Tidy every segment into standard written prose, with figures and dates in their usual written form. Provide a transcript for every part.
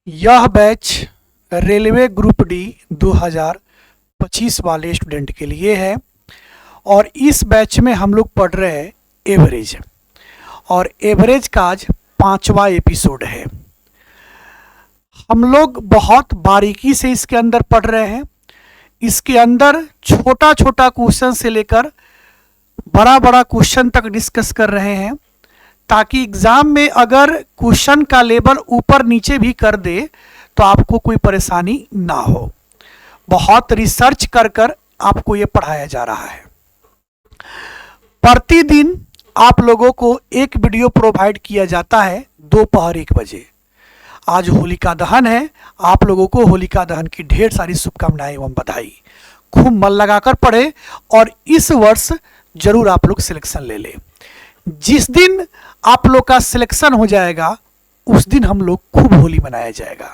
यह batch railway group D 2025 वाले student के लिए है और इस बैच में हम लोग पढ़ रहे हैं एवरेज और एवरेज का आज 5वां एपिसोड है। हम लोग बहुत बारीकी से इसके अंदर पढ़ रहे हैं। इसके अंदर छोटा छोटा क्वेश्चन से लेकर बड़ा बड़ा क्वेश्चन तक डिस्कस कर रहे हैं ताकि एग्जाम में अगर क्वेश्चन का लेवल ऊपर नीचे भी कर दे तो आपको कोई परेशानी ना हो। बहुत रिसर्च कर कर आपको ये पढ़ाया जा रहा है। प्रतिदिन आप लोगों को एक वीडियो प्रोवाइड किया जाता है दोपहर 1 बजे। आज होलिका दहन है, आप लोगों को होलिका दहन की ढेर सारी शुभकामनाएं एवं बधाई। खूब मन लगाकर पढ़े और इस वर्ष जरूर आप लोग सिलेक्शन ले लें। जिस दिन आप लोग का सिलेक्शन हो जाएगा उस दिन हम लोग खूब होली मनाया जाएगा।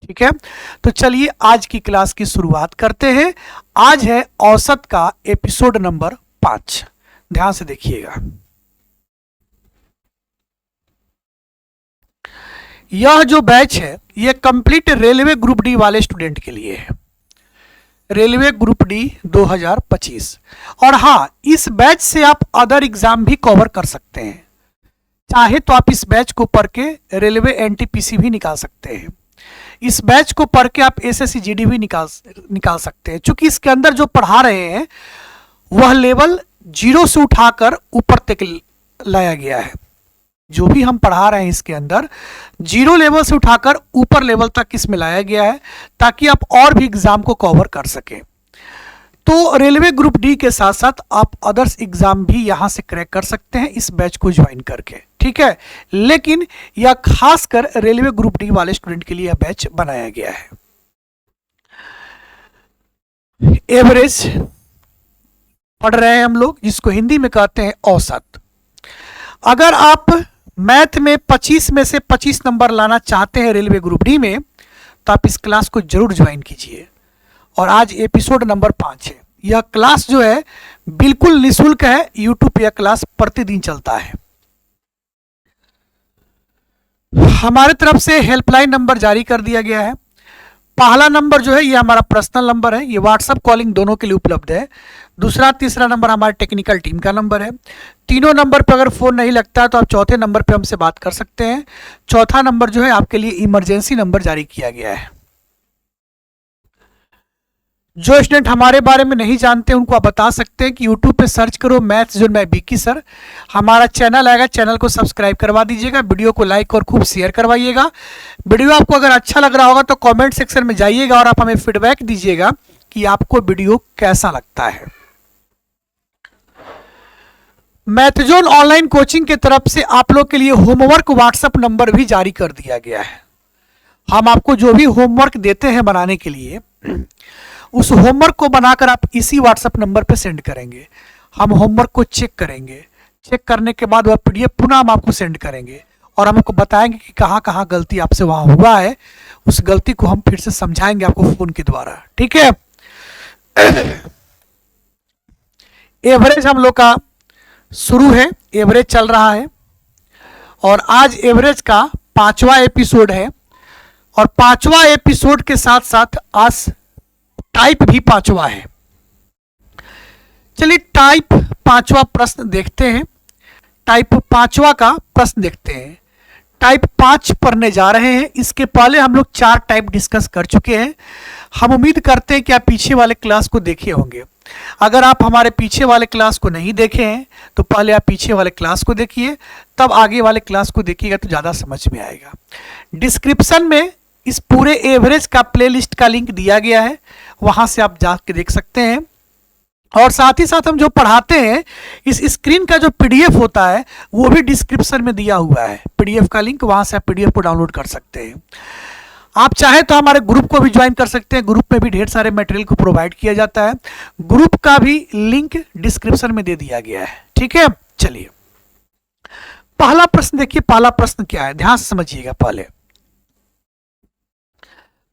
ठीक है, तो चलिए आज की क्लास की शुरुआत करते हैं। आज है औसत का एपिसोड नंबर 5। ध्यान से देखिएगा। यह जो बैच है यह कंप्लीट रेलवे ग्रुप डी वाले स्टूडेंट के लिए है, रेलवे ग्रुप डी 2025। और हाँ, इस बैच से आप अदर एग्जाम भी कवर कर सकते हैं। चाहे तो आप इस बैच को पढ़ के रेलवे एनटीपीसी भी निकाल सकते हैं। इस बैच को पढ़ के आप एसएससी जीडी भी निकाल सकते हैं। क्योंकि इसके अंदर जो पढ़ा रहे हैं वह लेवल 0 से उठाकर ऊपर तक लाया गया है। जो भी हम पढ़ा रहे हैं इसके अंदर 0 लेवल से उठाकर ऊपर लेवल तक इसमें लाया गया है ताकि आप और भी एग्जाम को कवर कर सकें। तो रेलवे ग्रुप डी के साथ साथ आप अदर्स एग्जाम भी यहां से क्रैक कर सकते हैं इस बैच को ज्वाइन करके। ठीक है, लेकिन यह खासकर रेलवे ग्रुप डी वाले स्टूडेंट के लिए यह बैच बनाया गया है। एवरेज पढ़ रहे हैं हम लोग, जिसको हिंदी में कहते हैं औसत। अगर आप मैथ में 25 में से 25 नंबर लाना चाहते हैं रेलवे ग्रुप डी में तो आप इस क्लास को जरूर ज्वाइन कीजिए। और आज एपिसोड नंबर 5 है। यह क्लास जो है बिल्कुल निःशुल्क है। यूट्यूब पे यह क्लास प्रतिदिन चलता है। हमारे तरफ से हेल्पलाइन नंबर जारी कर दिया गया है। पहला नंबर जो है ये हमारा पर्सनल नंबर है, ये व्हाट्सएप कॉलिंग दोनों के लिए उपलब्ध है। दूसरा तीसरा नंबर हमारे टेक्निकल टीम का नंबर है। तीनों नंबर पर अगर फ़ोन नहीं लगता है तो आप चौथे नंबर पे हमसे बात कर सकते हैं। चौथा नंबर जो है आपके लिए इमरजेंसी नंबर जारी किया गया है। जो स्टूडेंट हमारे बारे में नहीं जानते उनको आप बता सकते हैं कि यूट्यूब पे सर्च करो मैथ्स जोन में बीकी सर, हमारा चैनल आएगा। चैनल को सब्सक्राइब करवा दीजिएगा, वीडियो को लाइक और खूब शेयर करवाइएगा। वीडियो आपको अगर अच्छा लग रहा होगा तो कमेंट सेक्शन में जाइएगा और आप हमें फीडबैक दीजिएगा कि आपको वीडियो कैसा लगता है। मैथजोन ऑनलाइन कोचिंग की तरफ से आप लोग के लिए होमवर्क व्हाट्सएप नंबर भी जारी कर दिया गया है। हम आपको जो भी होमवर्क देते हैं बनाने के लिए उस होमवर्क को बनाकर आप इसी व्हाट्सएप नंबर पर सेंड करेंगे। हम होमवर्क को चेक करेंगे, चेक करने के बाद वह पीडीएफ पुनः हम आपको सेंड करेंगे और हम आपको बताएंगे कि कहाँ कहाँ गलती आपसे वहाँ हुआ है। उस गलती को हम फिर से समझाएंगे आपको फोन के द्वारा। ठीक है, एवरेज हम लोग का शुरू है, एवरेज चल रहा है और आज एवरेज का 5वां एपिसोड है। और 5वां एपिसोड के साथ साथ आज टाइप भी 5वां है। चलिए टाइप 5वां प्रश्न देखते हैं। टाइप 5वां का प्रश्न देखते हैं। टाइप 5 पढ़ने जा रहे हैं। इसके पहले हम लोग 4 टाइप डिस्कस कर चुके हैं। हम उम्मीद करते हैं कि आप पीछे वाले क्लास को देखे होंगे। अगर आप हमारे पीछे वाले क्लास को नहीं देखे हैं तो पहले आप पीछे वाले क्लास को देखिए, तब आगे वाले क्लास को देखिएगा तो ज़्यादा समझ में आएगा। डिस्क्रिप्शन में इस पूरे एवरेज का प्लेलिस्ट का लिंक दिया गया है, वहां से आप जाके देख सकते हैं। और साथ ही साथ हम जो पढ़ाते हैं इस स्क्रीन का जो पीडीएफ होता है वो भी डिस्क्रिप्शन में दिया हुआ है। पीडीएफ का लिंक, वहां से आप पीडीएफ को डाउनलोड कर सकते हैं। आप चाहे तो हमारे ग्रुप को भी ज्वाइन कर सकते हैं। ग्रुप में भी ढेर सारे मटेरियल को प्रोवाइड किया जाता है। ग्रुप का भी लिंक डिस्क्रिप्शन में दे दिया गया है। ठीक है, चलिए पहला प्रश्न देखिए। पहला प्रश्न क्या है, ध्यान से समझिएगा। पहले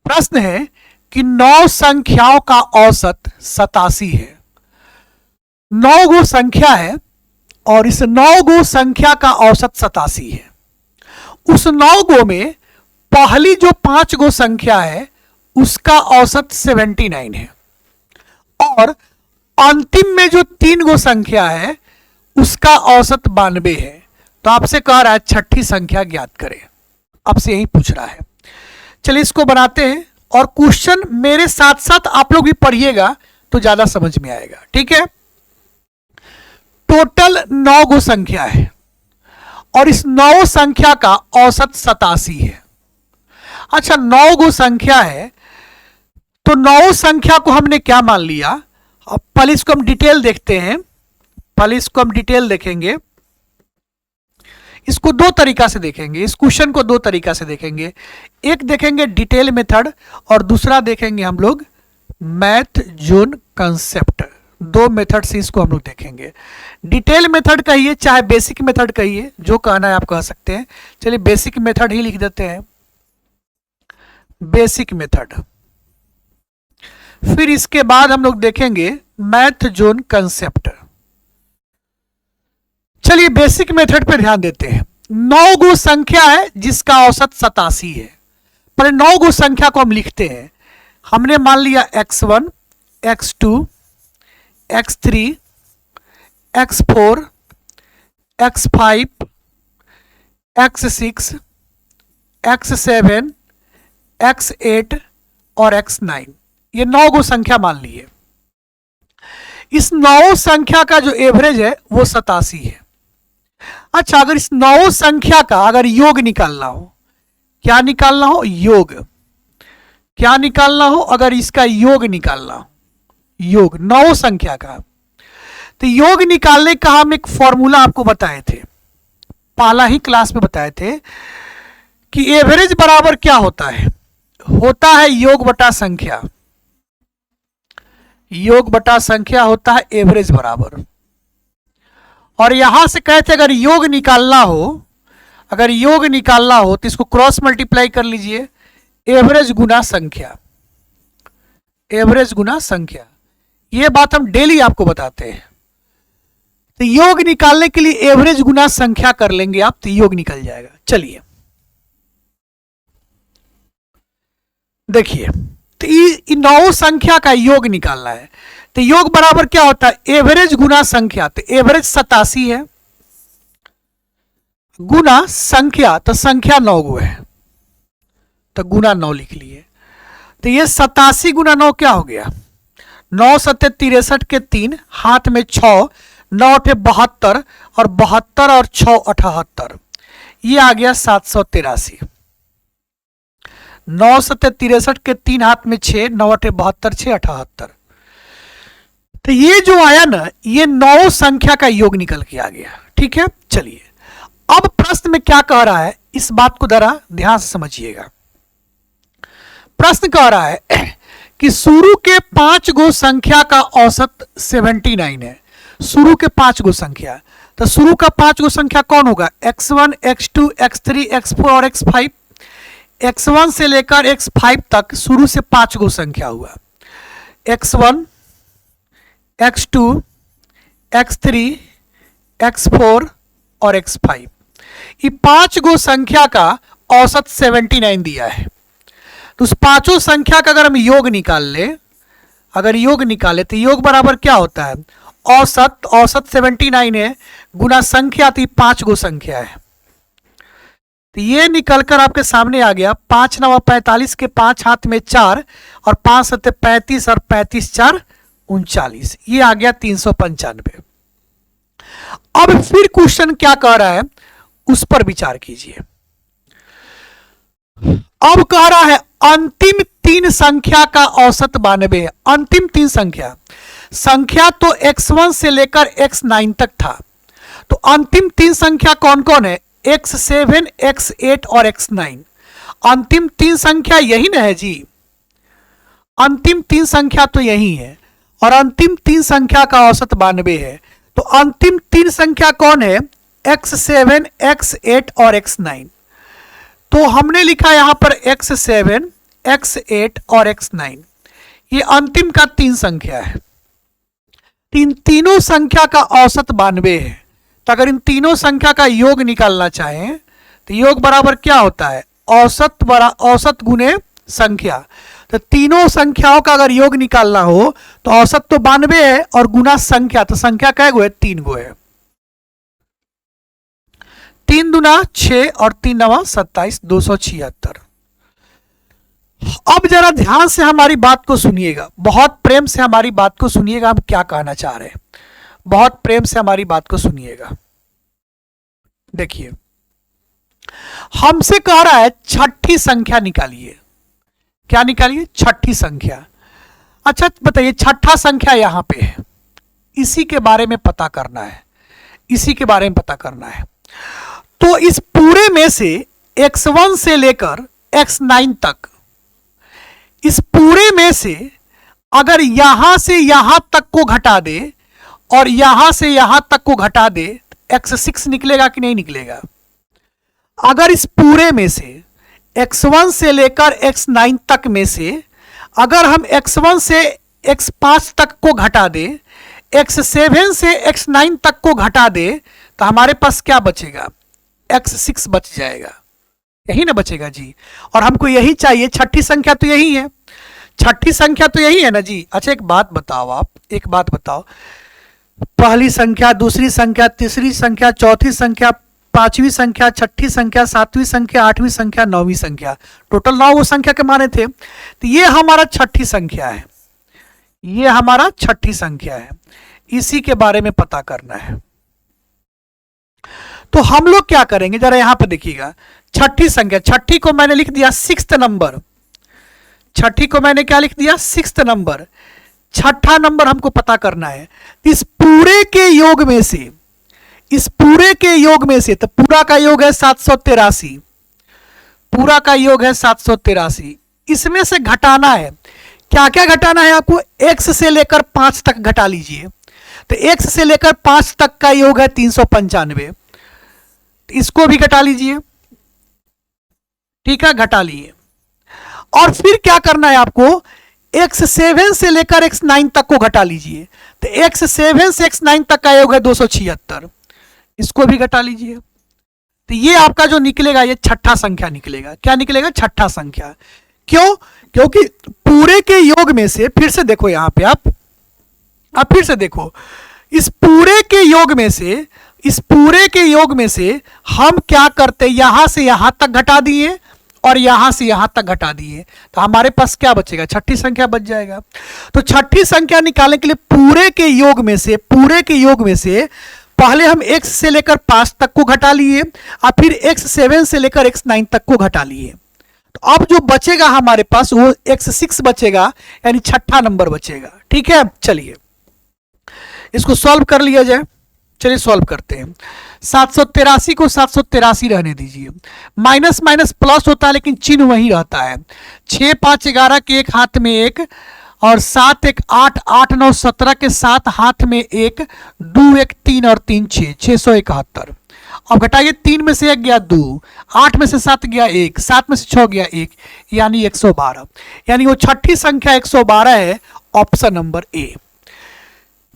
प्रश्न है कि 9 संख्याओं का औसत 87 है। 9 गो संख्या है और इस 9 गो संख्या का औसत 87 है। उस 9 गो में पहली जो 5 गो संख्या है उसका औसत 79 है और अंतिम में जो 3 गो संख्या है उसका औसत 92 है। तो आपसे कह रहा है छठी संख्या ज्ञात करें, आपसे यही पूछ रहा है। चलिए इसको बनाते हैं और क्वेश्चन मेरे साथ साथ आप लोग भी पढ़िएगा तो ज्यादा समझ में आएगा। ठीक है, टोटल 9 गो संख्या है और इस 9 संख्या का औसत 87 है। अच्छा, 9 गो संख्या है तो 9 संख्या को हमने क्या मान लिया। अब पहले इसको हम डिटेल देखते हैं, पहले इसको हम डिटेल देखेंगे। इसको दो तरीका से देखेंगे, इस क्वेश्चन को दो तरीका से देखेंगे। एक देखेंगे डिटेल मेथड और दूसरा देखेंगे हम लोग मैथ जोन कंसेप्ट। दो मेथड से इसको हम लोग देखेंगे। डिटेल मेथड कहिए चाहे बेसिक मेथड कहिए, जो कहना है आप कह सकते हैं। चलिए बेसिक मेथड ही लिख देते हैं, बेसिक मेथड। फिर इसके बाद हम लोग देखेंगे मैथ जोन कंसेप्ट। चलिए बेसिक मेथड पे ध्यान देते हैं। 9 गो संख्या है जिसका औसत 87 है। पर 9 गो संख्या को हम लिखते हैं। हमने मान लिया x1, x2, x3, x4, x5, x6, x7, x8 और x9, ये 9 गो संख्या मान लिए। इस 9 संख्या का जो एवरेज है वो 87 है। अच्छा, अगर इस 9 संख्या का अगर योग निकालना हो, क्या निकालना हो, योग, क्या निकालना हो, अगर इसका योग निकालना हो, योग 9 संख्या का, तो योग निकालने का हम एक फॉर्मूला आपको बताए थे, पहला ही क्लास में बताए थे कि एवरेज बराबर क्या होता है, होता है योग बटा संख्या, योग बटा संख्या होता है एवरेज बराबर। और यहां से कहते अगर योग निकालना हो, अगर योग निकालना हो तो इसको क्रॉस मल्टीप्लाई कर लीजिए, एवरेज गुना संख्या, एवरेज गुना संख्या। ये बात हम डेली आपको बताते हैं। तो योग निकालने के लिए एवरेज गुना संख्या कर लेंगे आप, तो योग निकल जाएगा। चलिए देखिए, तो ये 9 संख्या का योग निकालना है। तो योग बराबर क्या होता है, एवरेज गुना संख्या। तो एवरेज 87 है गुना संख्या, तो संख्या 9 गो है तो गुना 9 लिख लिए। तो ये 87 गुना 9 क्या हो गया, 9 सत्ते 63 के 3, हाथ में 6, 9 अठे 72 और 72 और 6 78, ये आ गया 783। 9 सत्ते 63 के 3, हाथ में 6, 9 अठे 72, 6 78। तो ये जो आया ना, ये 9 संख्या का योग निकल के आ गया। ठीक है, चलिए अब प्रश्न में क्या कह रहा है, इस बात को जरा ध्यान से समझिएगा। प्रश्न कह रहा है कि शुरू के 5 गो संख्या का औसत 79 है। शुरू के 5 गो संख्या, तो शुरू का 5 गो संख्या कौन होगा, x1, x2, x3, x4 और x5। x1 से लेकर x5 तक शुरू से 5 गो संख्या हुआ, x1, x2, x3, x4 और x5। ये 5 गो संख्या का औसत 79 दिया है। तो उस पांचों संख्या का अगर हम योग निकाल ले, अगर योग निकाले तो योग बराबर क्या होता है, औसत, औसत 79 है गुना संख्या, तो 5 गो संख्या है। तो ये निकलकर आपके सामने आ गया, 5 9 45 के 5, हाथ में 4 और 5 7 35 और 35 4 39, ये आ गया 395। अब फिर क्वेश्चन क्या कह रहा है उस पर विचार कीजिए। अब कह रहा है अंतिम 3 संख्या का औसत 92 है। अंतिम 3 संख्या, संख्या तो x1 से लेकर x9 तक था, तो अंतिम 3 संख्या कौन कौन है, x7, x8 और x9। अंतिम 3 संख्या यही ना है जी, अंतिम 3 संख्या तो यही है और अंतिम 3 संख्या का औसत 92 है। तो अंतिम 3 संख्या कौन है, x7, x8 और x9। तो हमने लिखा यहां पर x7, x8 और x9, ये अंतिम का 3 संख्या है। इन तीनों संख्या का औसत 92 है। तो अगर इन तीनों संख्या का योग निकालना चाहें तो योग बराबर क्या होता है, औसत बड़ा औसत गुने संख्या। तो तीनों संख्याओं का अगर योग निकालना हो तो औसत तो 92 है और गुना संख्या, तो संख्या कै गो है? 3 गो है। 3 दूना 6 और 3 नवा 27, 276। अब जरा ध्यान से हमारी बात को सुनिएगा, बहुत प्रेम से हमारी बात को सुनिएगा, हम क्या कहना चाह रहे हैं, बहुत प्रेम से हमारी बात को सुनिएगा। देखिए, हमसे कह रहा है छठी संख्या निकालिए। क्या निकालिए? छठी संख्या। अच्छा बताइए, छठा संख्या यहां पे है, इसी के बारे में पता करना है, इसी के बारे में पता करना है। तो इस पूरे में से x1 से लेकर x9 तक, इस पूरे में से अगर यहां से यहां तक को घटा दे और यहां से यहां तक को घटा दे, x6 निकलेगा कि नहीं निकलेगा? अगर इस पूरे में से x1 से लेकर x9 तक में से अगर हम x1 से x5 तक को घटा दे, x7 से x9 तक को घटा दे, तो हमारे पास क्या बचेगा? x6 बच जाएगा, यही ना बचेगा जी। और हमको यही चाहिए, छठी संख्या तो यही है, छठी संख्या तो यही है ना जी। अच्छा एक बात बताओ, आप एक बात बताओ, पहली संख्या, दूसरी संख्या, तीसरी संख्या, चौथी संख्या, पांचवी संख्या, छठी संख्या, सातवीं संख्या, आठवीं संख्या, नौवीं संख्या, टोटल 9 वो संख्या के माने थे। तो ये हमारा छठी संख्या है, ये हमारा छठी संख्या है, इसी के बारे में पता करना है। तो हम लोग क्या करेंगे, जरा यहां पर देखिएगा, छठी संख्या, छठी को मैंने लिख दिया 6th नंबर, छठी को मैंने क्या लिख दिया? 6th number. छठा नंबर हमको पता करना है। इस पूरे के योग में से, इस पूरे के योग में से, तो पूरा का योग है 783, पूरा का योग है 783, इसमें से घटाना है। क्या क्या घटाना है आपको? x से लेकर 5 तक घटा लीजिए। तो x से लेकर 5 तक का योग है 395, इसको भी घटा लीजिए, ठीक है, घटा लिए। और फिर क्या करना है आपको? x7 से लेकर x9 तक को घटा लीजिए। तो x7 से x9 तक का योग है 276, इसको भी घटा लीजिए। तो ये आपका जो निकलेगा, ये छठा संख्या निकलेगा। क्या निकलेगा? छठा संख्या। क्यों? क्योंकि पूरे के योग में से, फिर से देखो यहां पे आप फिर से देखो, इस पूरे के योग में से, इस पूरे के योग में से हम क्या करते, यहां से यहां तक घटा दिए और यहां से यहां तक घटा दिए, तो हमारे पास क्या बचेगा? छठी संख्या बच जाएगा। तो छठी संख्या निकालने के लिए पूरे के योग में से, पूरे के योग में से पहले हम x से लेकर 5 तक को घटा लिए और फिर x7 से लेकर x9 तक को घटा लिए। तो अब जो बचेगा हमारे पास वो x6 बचेगा, यानी छठा नंबर बचेगा। ठीक है, चलिए इसको सॉल्व कर लिया जाए। चलिए सॉल्व करते हैं। 783 को 783 रहने दीजिए, माइनस माइनस प्लस होता है लेकिन चिन्ह वही रहता है। 6 5 11 के एक हाथ में एक, और 7 1 8 8 9 17 के 7 हाथ में एक, 2 1 3 और 3 6, 671। अब घटाइए, 3 में से 1 गया 2, 8 में से 7 गया 1, 7 में से 6 गया 1, यानी 112। यानी वो छठी संख्या 112 है, ऑप्शन नंबर ए।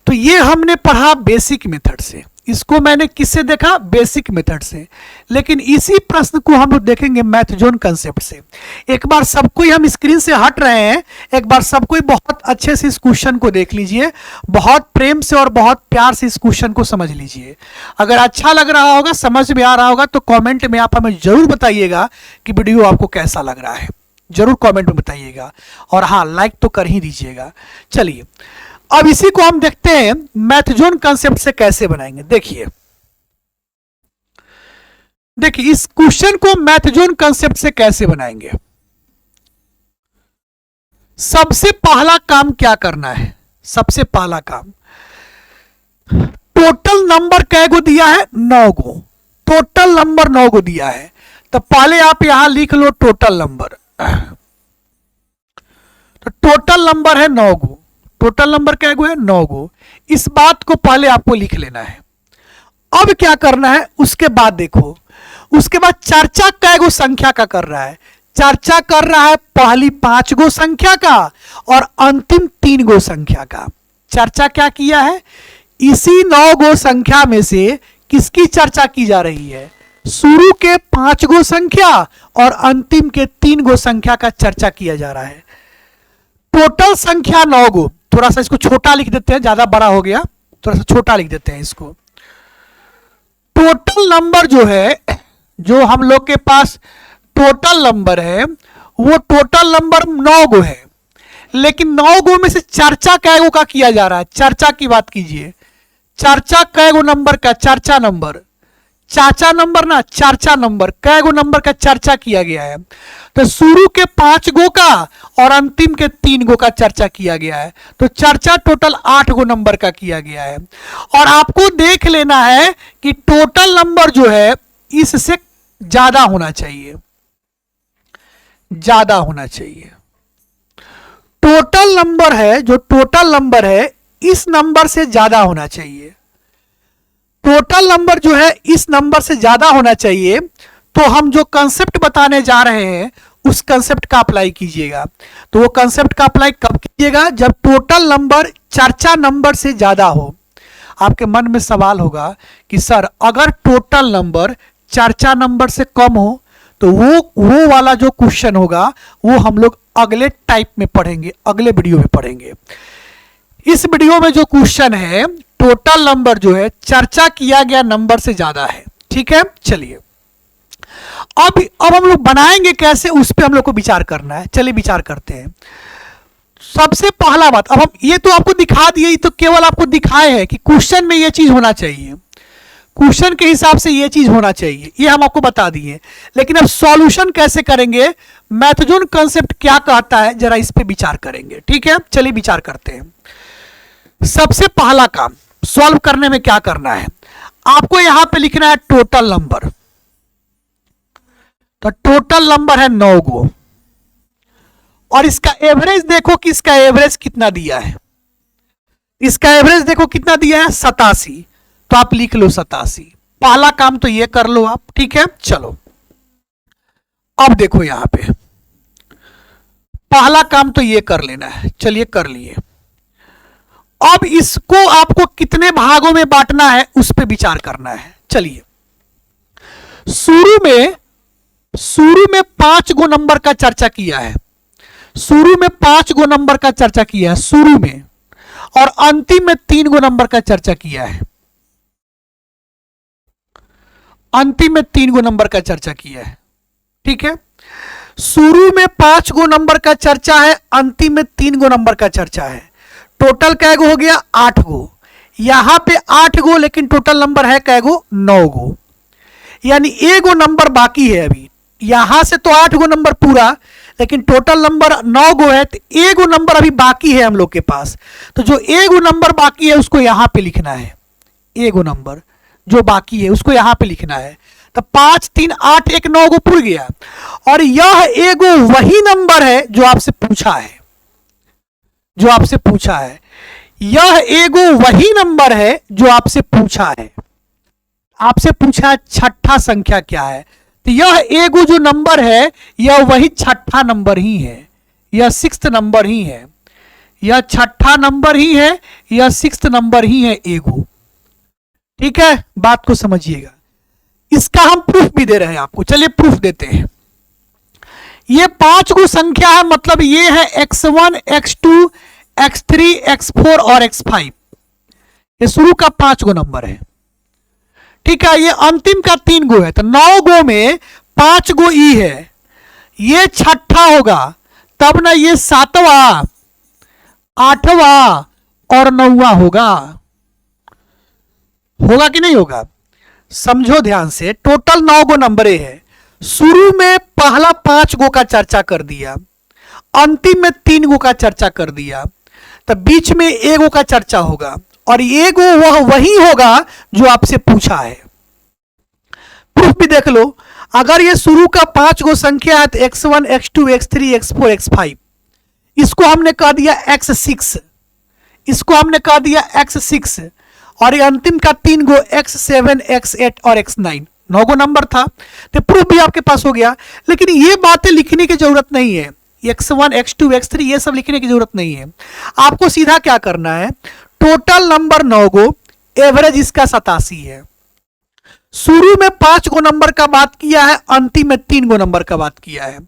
तो ये हमने पढ़ा बेसिक मेथड से, इसको मैंने किससे देखा? बेसिक मेथड से। लेकिन इसी प्रश्न को हम लोग देखेंगे मैथ जोन कंसेप्ट से। एक बार सब कोई, हम स्क्रीन से हट रहे हैं, एक बार सब कोई बहुत अच्छे से इस क्वेश्चन को देख लीजिए, बहुत प्रेम से और बहुत प्यार से इस क्वेश्चन को समझ लीजिए। अगर अच्छा लग रहा होगा, समझ में आ रहा होगा, तो कॉमेंट में आप हमें जरूर बताइएगा कि वीडियो आपको कैसा लग रहा है, जरूर कॉमेंट में बताइएगा। और हाँ, लाइक तो कर ही दीजिएगा। चलिए अब इसी को हम देखते हैं मैथ जोन कंसेप्ट से कैसे बनाएंगे। देखिए देखिए इस क्वेश्चन को मैथ जोन कंसेप्ट से कैसे बनाएंगे। सबसे पहला काम क्या करना है? सबसे पहला काम, टोटल नंबर कै गो दिया है? 9 गो। टोटल नंबर 9 गो दिया है, तो पहले आप यहां लिख लो टोटल नंबर। तो टोटल नंबर है 9 गो। टोटल नंबर क्या है? 9 गो। इस बात को पहले आपको लिख लेना है। अब क्या करना है? उसके बाद देखो, उसके बाद चर्चा कै गो संख्या का कर रहा है? चर्चा कर रहा है पहली 5 गो संख्या का और अंतिम 3 गो संख्या का। चर्चा क्या किया है? इसी 9 गो संख्या में से किसकी चर्चा की जा रही है? शुरू के 5 गो संख्या और अंतिम के 3 गो संख्या का चर्चा किया जा रहा है। टोटल संख्या 9 गो। थोड़ा सा इसको छोटा लिख देते हैं, ज्यादा बड़ा हो गया, थोड़ा सा छोटा लिख देते हैं इसको। टोटल नंबर जो है, जो हम लोग के पास टोटल नंबर है, वो टोटल नंबर 9 गो है, लेकिन 9 गो में से चर्चा कै गो का किया जा रहा है? चर्चा की बात कीजिए, चर्चा कै गो नंबर का? चर्चा नंबर, चाचा नंबर ना, चर्चा नंबर, कै गो नंबर का चर्चा किया गया है? तो शुरू के 5 गो का और अंतिम के 3 गो का चर्चा किया गया है, तो चर्चा टोटल 8 गो नंबर का किया गया है। और आपको देख लेना है कि टोटल नंबर जो है इससे ज्यादा होना चाहिए, ज्यादा होना चाहिए। टोटल नंबर है, जो टोटल नंबर है इस नंबर से ज्यादा होना चाहिए। टोटल नंबर जो है इस नंबर से ज्यादा होना चाहिए। तो हम जो कंसेप्ट बताने जा रहे हैं उस कंसेप्ट का अप्लाई कीजिएगा। तो वो कंसेप्ट का अप्लाई कब कीजिएगा? जब टोटल नंबर चर्चा नंबर से ज्यादा हो। आपके मन में सवाल होगा कि सर अगर टोटल नंबर चर्चा नंबर से कम हो तो वो वाला जो क्वेश्चन होगा वो हम लोग अगले टाइप में पढ़ेंगे, अगले वीडियो में पढ़ेंगे। इस वीडियो में जो क्वेश्चन है, टोटल नंबर जो है चर्चा किया गया नंबर से ज्यादा है। ठीक है, चलिए अब हम लोग बनाएंगे कैसे, उस पर हम लोग को विचार करना है। चलिए विचार करते हैं। सबसे पहला बात, अब हम ये तो आपको दिखा दिए, तो केवल आपको दिखाए हैं कि क्वेश्चन में ये चीज होना चाहिए, क्वेश्चन के हिसाब से ये चीज होना चाहिए, ये हम आपको बता दिए। लेकिन अब सॉल्यूशन कैसे करेंगे, मैथजोन कंसेप्ट क्या कहता है, जरा इस पे विचार करेंगे। ठीक है, चलिए विचार करते हैं। सबसे पहला काम सॉल्व करने में क्या करना है, आपको यहां पे लिखना है टोटल नंबर। तो टोटल नंबर है 9 गो, और इसका एवरेज देखो कि इसका एवरेज कितना दिया है। इसका एवरेज देखो कितना दिया है, 87। तो आप लिख लो 87। पहला काम तो ये कर लो आप। ठीक है, चलो अब देखो यहां पे पहला काम तो ये कर लेना है। चलिए कर लिए। अब इसको आपको कितने भागों में बांटना है उस पर विचार करना है। चलिए, शुरू में 5 गो नंबर का चर्चा किया है, शुरू में 5 गो नंबर का चर्चा किया है शुरू में, और अंतिम में 3 गो नंबर का चर्चा किया है। अंतिम में 3 गो नंबर का चर्चा किया है। ठीक है, शुरू में 5 गो नंबर का चर्चा है, अंतिम में 3 गो नंबर का चर्चा है। टोटल कै गो हो गया, 8 गो। यहां पे 8 गो, लेकिन टोटल नंबर है कै गो, 9 गो। यानी एगो नंबर बाकी है अभी। यहां से तो 8 गो नंबर पूरा, लेकिन टोटल नंबर 9 गो है, तो एगो नंबर अभी बाकी है हम लोग के पास। तो जो एगो नंबर बाकी है उसको यहां पे लिखना है। एगो नंबर जो बाकी है उसको यहां पे लिखना है। तो 5 3 8 1 9 गो पूर गया। और यह एगो वही नंबर है जो आपसे पूछा है, जो आपसे पूछा है। यह एगो वही नंबर है जो आपसे पूछा है। आपसे पूछा है छठा संख्या क्या है, तो यह एगो जो नंबर है यह वही छठा नंबर ही है, यह 6th नंबर ही है, यह छठा नंबर ही है, यह 6th नंबर ही है एगो। ठीक है, बात को समझिएगा। इसका हम प्रूफ भी दे रहे हैं आपको। चलिए प्रूफ देते हैं। ये 5 गो संख्या है, मतलब ये है x1 x2 x3 x4 और x5। ये शुरू का 5 गो नंबर है। ठीक है, ये अंतिम का 3 गो है। तो 9 गो में 5 गो ई है, ये छठा होगा, तब ना ये 7वां 8वां और 9वां होगा। होगा कि नहीं होगा, समझो ध्यान से। टोटल 9 गो नंबर है। शुरू में पहला 5 गो का चर्चा कर दिया, अंतिम में 3 गो का चर्चा कर दिया, तब बीच में एगो का चर्चा होगा, और एगो वह वही होगा जो आपसे पूछा है। प्रूफ भी देख लो। अगर ये शुरू का 5 गो संख्या है तो x1 x2 x3 x4 x5, इसको हमने कह दिया x6, इसको हमने कह दिया x6, और ये अंतिम का 3 गो x7 x8 और x9, 9 गो नंबर था। तो प्रूफ भी आपके पास हो गया। लेकिन ये बातें लिखने की जरूरत नहीं है, x1 x2 x3 ये सब लिखने की जरूरत नहीं है। आपको सीधा क्या करना है, टोटल नंबर 9 गो, एवरेज इसका 87 है। शुरू में 5 गो नंबर का बात किया है, अंतिम में 3 गो नंबर का बात किया है।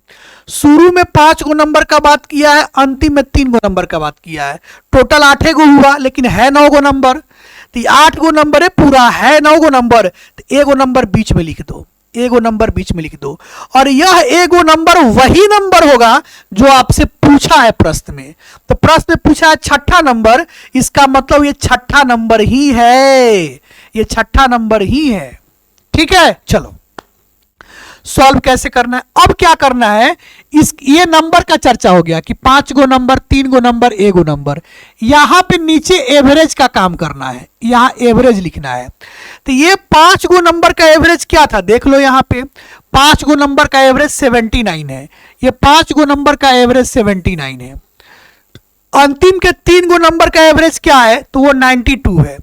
शुरू में 5 गो नंबर का बात किया है, अंतिम में 3 गो नंबर का बात किया है। टोटल 8 गो हुआ, लेकिन है 9 गो नंबर। तो 8 गो नंबर है, पूरा है 9 गो नंबर, तो एगो नंबर बीच में लिख दो, एगो नंबर बीच में लिख दो। और यह एगो नंबर वही नंबर होगा जो आपसे पूछा है प्रश्न में। तो प्रश्न में पूछा है छठा नंबर, इसका मतलब ये छठा नंबर ही है, ये छठा नंबर ही है। ठीक है, चलो सॉल्व कैसे करना है। अब क्या करना है, इस ये नंबर का चर्चा हो गया कि 5 गो नंबर, 3 गो नंबर, एगो नंबर। यहां पे नीचे एवरेज का काम करना है, यहां एवरेज लिखना है। तो ये 5 गो नंबर का एवरेज क्या था, देख लो यहां पे 5 गो नंबर का एवरेज 79 है। ये 5 गो नंबर का एवरेज 79 है। अंतिम के 3 गो नंबर का एवरेज क्या है, तो वो 92 है।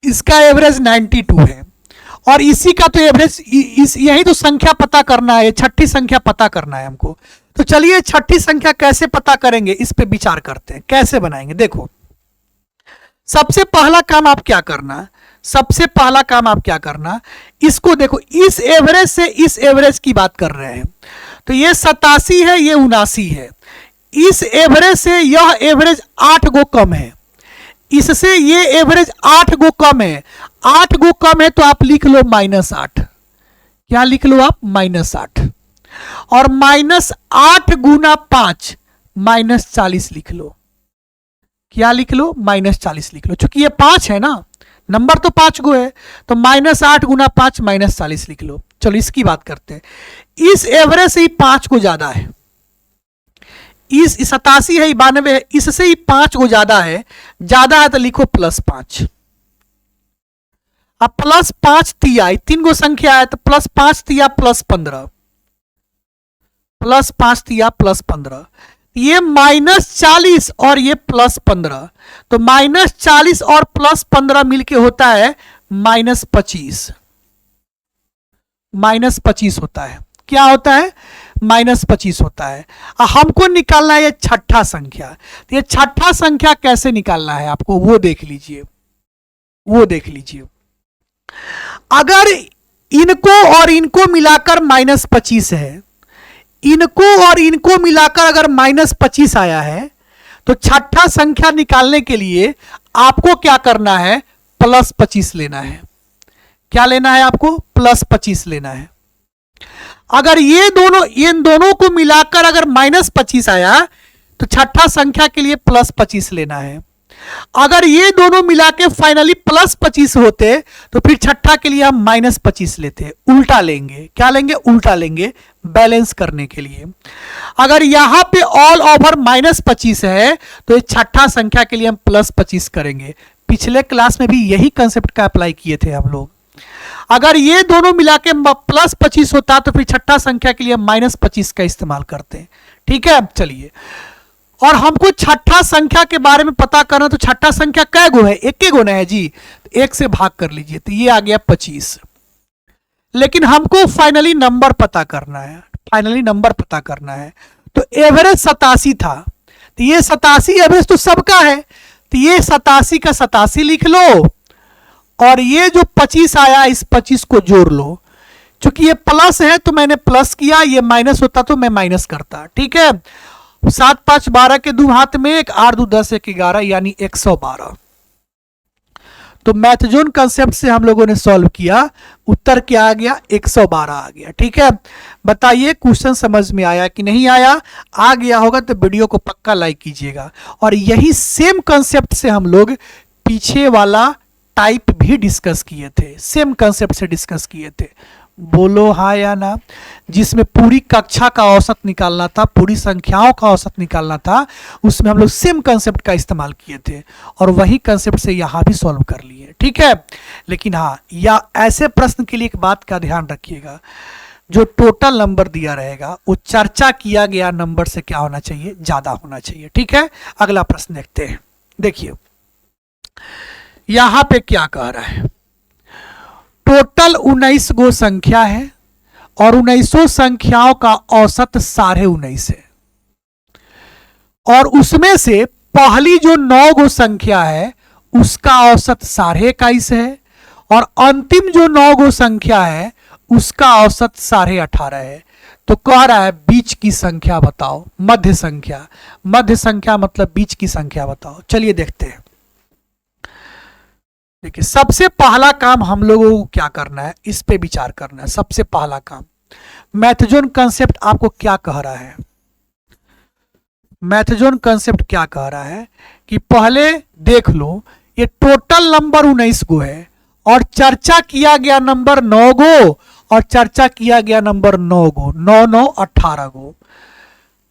इसका एवरेज 92 है, और इसी का तो एवरेज, यही तो संख्या पता करना है, छठी संख्या पता करना है हमको। तो चलिए छठी संख्या कैसे पता करेंगे, इस पे विचार करते हैं, कैसे बनाएंगे। देखो सबसे पहला काम आप क्या करना, सबसे पहला काम आप क्या करना, इसको देखो, इस एवरेज से इस एवरेज की बात कर रहे हैं। तो ये 87 है, ये 79 है। इस एवरेज से यह एवरेज 8 गो कम है, इससे ये एवरेज 8 गो कम है। 8 गो कम है तो आप लिख लो -8। क्या लिख लो आप, -8। और -8 गुना 5 -40 लिख लो। क्या लिख लो, -40 लिख लो। चूंकि ये 5 है ना, नंबर तो 5 गो है, तो -8 गुना 5 -40 लिख लो। चलो इसकी बात करते हैं। इस एवरेज से ही 5 को ज्यादा है, इस 87 है, 92 है, इससे ही 5 को ज्यादा है। ज्यादा है तो लिखो +5। अब +5 तिया, 3 गो संख्या है, तो +5 तिया +15, +5 तिया +15। ये -40 और ये +15, तो -40 और +15 मिलके होता है -25, -25 होता है। क्या होता है, -25 होता है। हमको निकालना है ये छठा संख्या। तो ये छठा संख्या कैसे निकालना है आपको, वो देख लीजिए, वो देख लीजिए। अगर इनको और इनको मिलाकर -25 है, इनको और इनको मिलाकर अगर -25 आया है, तो छठा संख्या निकालने के लिए आपको क्या करना है, +25 लेना है। क्या लेना है आपको, +25 लेना है। अगर ये दोनों, इन दोनों को मिलाकर अगर -25 आया, तो छठा संख्या के लिए +25 लेना है। अगर ये दोनों मिला के फाइनली +25 होते, तो फिर छठा के लिए हम -25 लेते, उल्टा लेंगे। क्या लेंगे, उल्टा लेंगे, बैलेंस करने के लिए। अगर यहां पे ऑल ओवर -25 है, तो ये छठा संख्या के लिए हम +25 करेंगे। पिछले क्लास में भी यही कंसेप्ट का अप्लाई किए थे हम लोग। अगर ये दोनों मिला के +25 होता, तो फिर छठा संख्या के लिए -25 का इस्तेमाल करते हैं। ठीक है, चलिए। और हमको छठा संख्या के बारे में पता करना, तो छठा संख्या कै गो है, एक गो ना है जी, 1 से भाग कर लीजिए, तो ये आ गया 25। लेकिन हमको फाइनली नंबर पता करना है, फाइनली नंबर पता करना है। तो एवरेज 87 था, तो ये 87 एवरेज तो सबका है, तो ये 87 का 87 लिख लो, और ये जो 25 आया, इस 25 को जोड़ लो। चूंकि ये प्लस है तो मैंने प्लस किया, ये माइनस होता तो मैं माइनस करता। ठीक है, 7 5 12 के 2 हाथ में 1, 8 2 10 1 11, यानी 112। तो मैथजोन कंसेप्ट से हम लोगों ने सॉल्व किया, उत्तर क्या आ गया, 112 आ गया। ठीक है, बताइए क्वेश्चन समझ में आया कि नहीं आया। आ गया होगा तो वीडियो को पक्का लाइक कीजिएगा। और यही सेम कंसेप्ट से हम लोग पीछे वाला टाइप भी डिस्कस किए थे, सेम कंसेप्ट से डिस्कस किए थे। बोलो हाँ या ना, जिसमें पूरी कक्षा का औसत निकालना था, पूरी संख्याओं का औसत निकालना था, उसमें हम लोग सेम कंसेप्ट का इस्तेमाल किए थे, और वही कंसेप्ट से यहाँ भी सॉल्व कर लिए। ठीक है, लेकिन हाँ, या ऐसे प्रश्न के लिए एक बात का ध्यान रखिएगा, जो टोटल नंबर दिया रहेगा वो चर्चा किया गया नंबर से क्या होना चाहिए, ज्यादा होना चाहिए। ठीक है, अगला प्रश्न देखते हैं। देखिए यहां पे क्या कह रहा है, टोटल 19 गो संख्या है और 19 संख्याओं का औसत 19.5 है, और उसमें से पहली जो 9 गो संख्या है उसका औसत 21.5 है, और अंतिम जो 9 गो संख्या है उसका औसत 18.5 है। तो कह रहा है बीच की संख्या बताओ, मध्य संख्या। मध्य संख्या मतलब बीच की संख्या बताओ। चलिए देखते हैं। देखिए सबसे पहला काम हम लोगों को क्या करना है, इस पे विचार करना है। सबसे पहला काम, मैथजोन कंसेप्ट आपको क्या कह रहा है? मैथजोन कंसेप्ट क्या कह रहा है कि पहले देख लो, ये टोटल नंबर 19 गो है और चर्चा किया गया नंबर 9 गो और चर्चा किया गया नंबर 9 गो, 9 9 18 गो।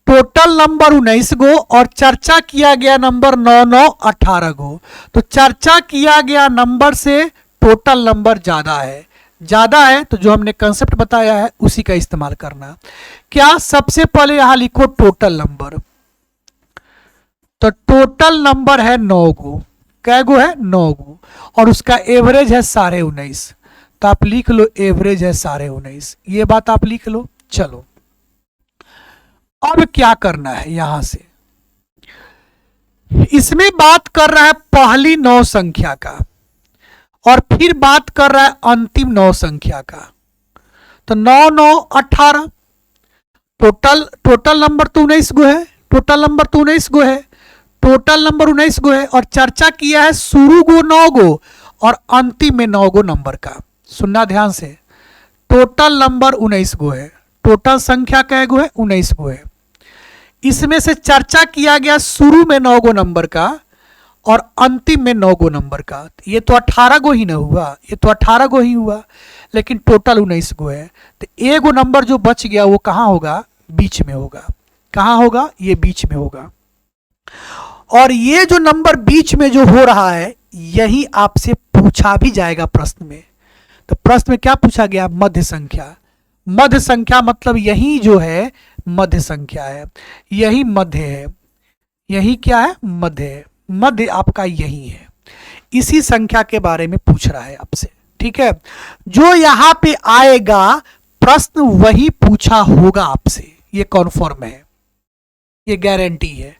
टोटल नंबर 19 गो और चर्चा किया गया नंबर 9 9 18 गो। तो चर्चा किया गया नंबर से टोटल नंबर ज्यादा है। ज्यादा है तो जो हमने कंसेप्ट बताया है उसी का इस्तेमाल करना। क्या? सबसे पहले यहां लिखो टोटल नंबर। तो टोटल नंबर है 9 गो। कै गो है? 9 गो। और उसका एवरेज है 19.5। तो आप लिख लो एवरेज है 19.5। ये बात आप लिख लो। चलो अब क्या करना है, यहां से इसमें बात कर रहा है पहली 9 संख्या का और फिर बात कर रहा है अंतिम 9 संख्या का। तो 9 9 18 टोटल नंबर तो 19 गो है। टोटल नंबर तो 19 गो है। टोटल नंबर 19 गो है और चर्चा किया है शुरू गो 9 गो और अंतिम में 9 गो नंबर का। सुनना ध्यान से, टोटल नंबर 19 गो है। टोटल संख्या कै गो है? 19 गो है। इसमें से चर्चा किया गया शुरू में 9 गो नंबर का और अंतिम में 9 गो नंबर का। ये तो 18 गो ही ना हुआ, ये तो 18 गो ही हुआ, लेकिन टोटल 19 गो है। तो एक गो नंबर जो बच गया वो कहाँ होगा? बीच में होगा। कहाँ होगा? ये बीच में होगा। और ये जो नंबर बीच में जो हो रहा है यही आपसे पूछा भी जाएगा प्रश्न में। तो प्रश्न में क्या पूछा गया? मध्य संख्या। मध्य संख्या मतलब यही जो है मध्य संख्या है, यही मध्य है। यही क्या है? मध्य है। मध्य आपका यही है। इसी संख्या के बारे में पूछ रहा है आपसे। ठीक है, जो यहां पे आएगा प्रश्न वही पूछा होगा आपसे, ये कॉन्फर्म है, ये गारंटी है।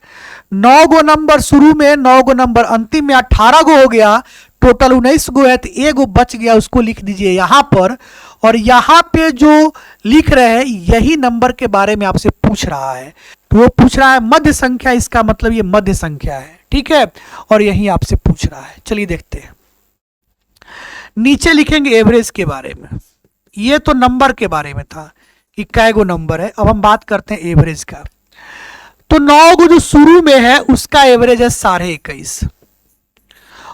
9 गो नंबर शुरू में, 9 गो नंबर अंतिम में, 18 गो हो गया। टोटल 19 गो है तो एक गो बच गया, उसको लिख दीजिए यहां पर। और यहां पे जो लिख रहे हैं यही नंबर के बारे में आपसे पूछ रहा है। तो वो पूछ रहा है मध्य संख्या, इसका मतलब ये मध्य संख्या है। ठीक है, और यही आपसे पूछ रहा है। चलिए देखते हैं। नीचे लिखेंगे एवरेज के बारे में। ये तो नंबर के बारे में था कि कै गो नंबर है। अब हम बात करते हैं एवरेज का। तो 9 गो जो शुरू में है उसका एवरेज है 21.5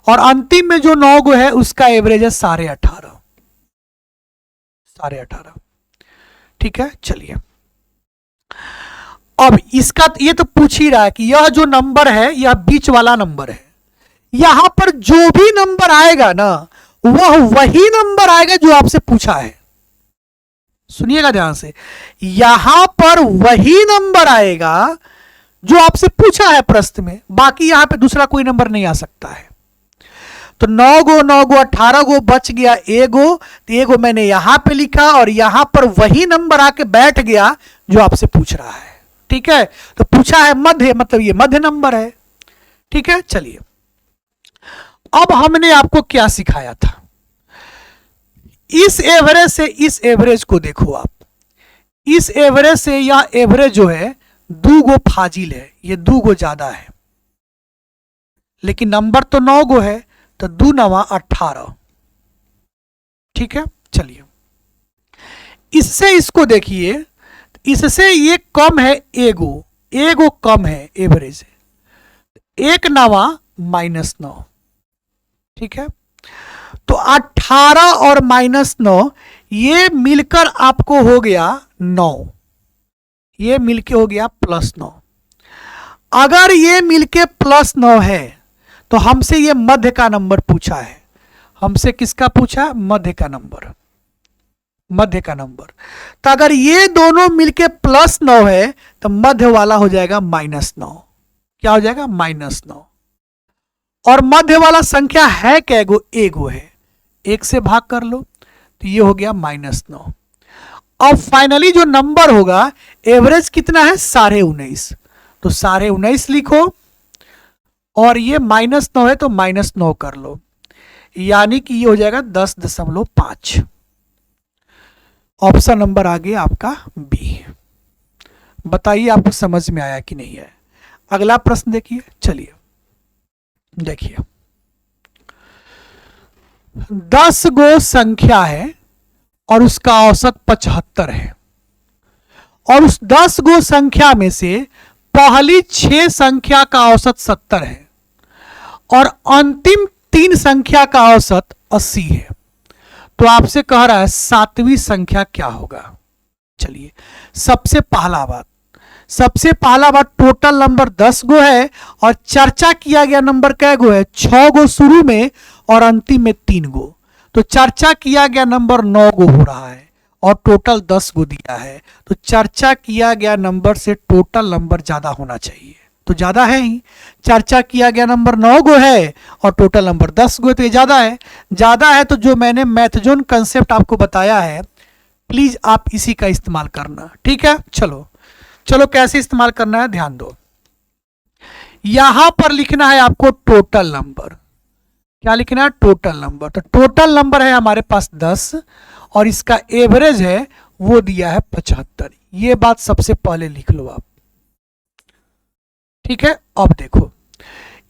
और अंतिम में जो 9 गो है उसका एवरेज है 18.5। 18.5। ठीक है, चलिए अब इसका ये तो पूछ ही रहा है कि यह जो नंबर है यह बीच वाला नंबर है। यहां पर जो भी नंबर आएगा ना वह वही नंबर आएगा जो आपसे पूछा है। सुनिएगा ध्यान से, यहां पर वही नंबर आएगा जो आपसे पूछा है प्रश्न में। बाकी यहां पे दूसरा कोई नंबर नहीं आ सकता है। तो 9 गो 18 गो बच गया एगो, तो एगो मैंने यहां पे लिखा और यहां पर वही नंबर आके बैठ गया जो आपसे पूछ रहा है। ठीक है, तो पूछा है मध्य, मतलब ये मध्य नंबर है। ठीक है, चलिए अब हमने आपको क्या सिखाया था? इस एवरेज से इस एवरेज को देखो आप। इस एवरेज से यह एवरेज जो है 2 गो फाजिल है, ये 2 गो ज्यादा है, लेकिन नंबर तो 9 गो है, तो 2 9 18। ठीक है, चलिए इससे इसको देखिए, इससे ये कम है एगो कम है एवरेज, 1 9 -9। ठीक है, तो 18 और -9 ये मिलकर आपको हो गया 9, ये मिलके हो गया +9। अगर ये मिलके +9 है तो हमसे ये मध्य का नंबर पूछा है। हमसे किसका पूछा? मध्य का नंबर, मध्य का नंबर। तो अगर ये दोनों मिलके +9 है तो मध्य वाला हो जाएगा -9। क्या हो जाएगा? -9। और मध्य वाला संख्या है कैगो? एगो है, 1 से भाग कर लो तो ये हो गया -9। अब फाइनली जो नंबर होगा एवरेज कितना है? 19.5। तो 19.5 लिखो और ये -9 है तो -9 कर लो। यानी कि ये हो जाएगा 10.5। ऑप्शन नंबर आ गया आपका बी। बताइए आपको समझ में आया कि नहीं है। अगला प्रश्न देखिए, चलिए देखिए, 10 गो संख्या है और उसका औसत 75 है, और उस 10 गो संख्या में से पहली 6 संख्या का औसत 70 है और अंतिम 3 संख्या का औसत 80 है। तो आपसे कह रहा है 7वीं संख्या क्या होगा। चलिए, सबसे पहला बात टोटल नंबर 10 गो है और चर्चा किया गया नंबर कै गो है, 6 गो शुरू में और अंतिम में 3 गो। तो चर्चा किया गया नंबर 9 गो हो रहा है और टोटल 10 गो दिया है। तो चर्चा किया गया नंबर से टोटल नंबर ज्यादा होना चाहिए, तो ज्यादा है ही। चर्चा किया गया नंबर 9 गो है और टोटल नंबर 10 गो है, तो ये ज्यादा है। ज्यादा है तो जो मैंने मैथ जोन कंसेप्ट आपको बताया है, प्लीज आप इसी का इस्तेमाल करना, ठीक है। चलो कैसे इस्तेमाल करना है ध्यान दो। यहां पर लिखना है आपको टोटल नंबर। क्या लिखना है? Total number. तो टोटल नंबर है हमारे पास 10 और इसका एवरेज है वो दिया है 75। ये बात सबसे पहले लिख लो आप, ठीक है। अब देखो,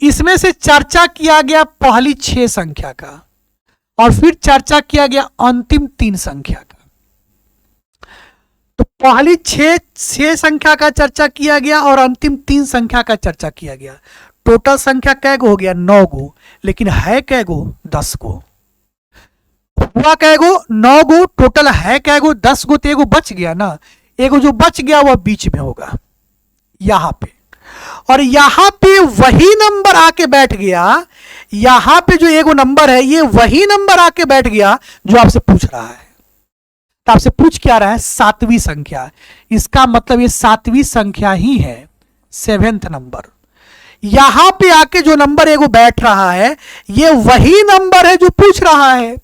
इसमें से चर्चा किया गया पहली 6 संख्या का और फिर चर्चा किया गया अंतिम 3 संख्या का। तो पहली 6 संख्या का चर्चा किया गया और अंतिम 3 संख्या का चर्चा किया गया। टोटल संख्या कै गो हो गया? 9 गो। लेकिन है कै गो? 10 गो। हुआ कै गो? 9 गो। टोटल है कै गो? 10 गो। तो एगो बच गया ना, एगो जो बच गया वह बीच में होगा यहां पे, और यहां पे वही नंबर आके बैठ गया। यहां पे जो एगो नंबर है ये वही नंबर आके बैठ गया जो आपसे पूछ रहा है। तो आपसे पूछ क्या रहा है? 7वीं संख्या। इसका मतलब ये 7वीं संख्या ही है, 7th नंबर। यहां पे आके जो नंबर एगो बैठ रहा है ये वही नंबर है जो पूछ रहा है।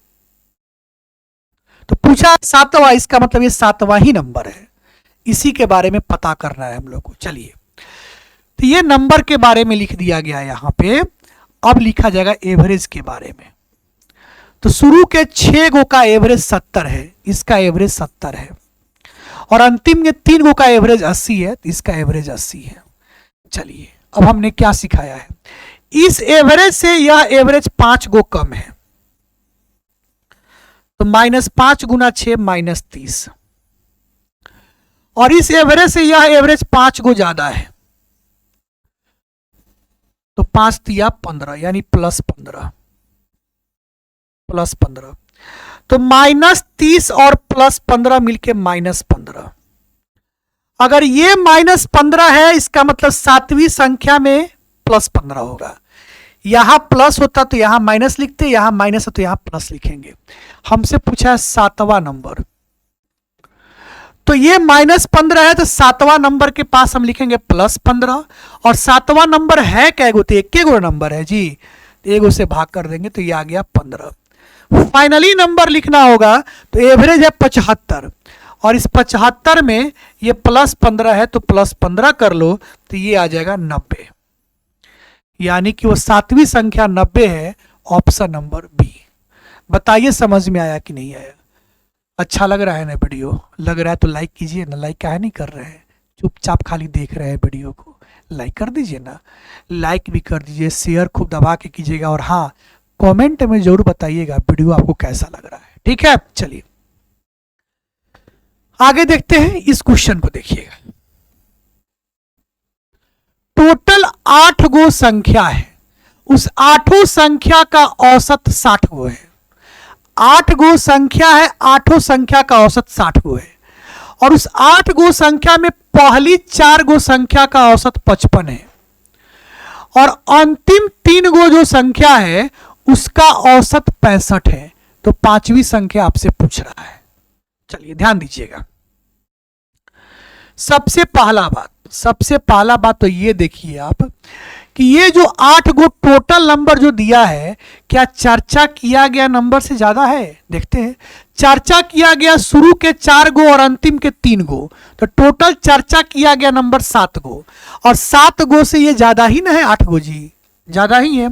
तो पूछा 7वां, इसका मतलब ये 7वां ही नंबर है। इसी के बारे में पता करना है हम लोग को। चलिए, तो ये नंबर के बारे में लिख दिया गया यहां पे। अब लिखा जाएगा एवरेज के बारे में। तो शुरू के 6 गो का एवरेज 70 है, इसका एवरेज 70 है, और अंतिम के 3 गो का एवरेज 80 है, इसका एवरेज 80 है। चलिए, अब हमने क्या सिखाया है? इस एवरेज से यह एवरेज 5 गो कम है, तो -5 गुना 6 -30, और इस एवरेज से यह एवरेज 5 गो ज्यादा है, तो 5 तिया 15 यानी +15। तो -30 और +15 मिलके -15। अगर ये -15 है इसका मतलब 7वीं संख्या में +15 होगा। यहां प्लस होता तो यहां माइनस लिखते, यहां माइनस हो तो यहां प्लस लिखेंगे। हमसे पूछा है 7वां नंबर, तो ये -15 है तो 7वां नंबर के पास हम लिखेंगे +15, और 7वां नंबर है क्या गो? तो एक गो नंबर है जी, एगो से भाग कर देंगे तो ये आ गया 15। फाइनली नंबर लिखना होगा तो एवरेज है 75, और इस 75 में ये +15 है तो +15 कर लो तो ये आ जाएगा 90, यानी कि वो 7वीं संख्या 90 है। Option number B. बताइए समझ में आया कि नहीं आया? अच्छा लग रहा है ना वीडियो? लग रहा है तो लाइक कीजिए ना। लाइक काहे नहीं कर रहे हैं? चुपचाप खाली देख रहे हैं वीडियो को? लाइक कर दीजिए ना, लाइक भी कर दीजिए, शेयर खूब दबा के कीजिएगा, और हाँ, कमेंट में जरूर बताइएगा वीडियो आपको कैसा लग रहा है, ठीक है। चलिए आगे देखते हैं, इस क्वेश्चन को देखिएगा। टोटल 8 गो संख्या है, उस 8 संख्या का औसत 60 गो है। 8 गो संख्या है, 8 संख्या का औसत 60 गो है, और उस 8 गो संख्या में पहली 4 गो संख्या का औसत 55 है, और अंतिम 3 गो जो संख्या है उसका औसत 65 है। तो 5वीं संख्या आपसे पूछ रहा है। चलिए ध्यान दीजिएगा। सबसे पहला बात तो ये देखिए आप कि ये जो 8 गो टोटल नंबर जो दिया है, क्या चर्चा किया गया नंबर से ज्यादा है? देखते हैं। चर्चा किया गया शुरू के 4 गो और अंतिम के 3 गो, तो टोटल चर्चा किया गया नंबर 7 गो, और 7 गो से ये ज्यादा ही ना है 8 गो जी, ज्यादा ही है।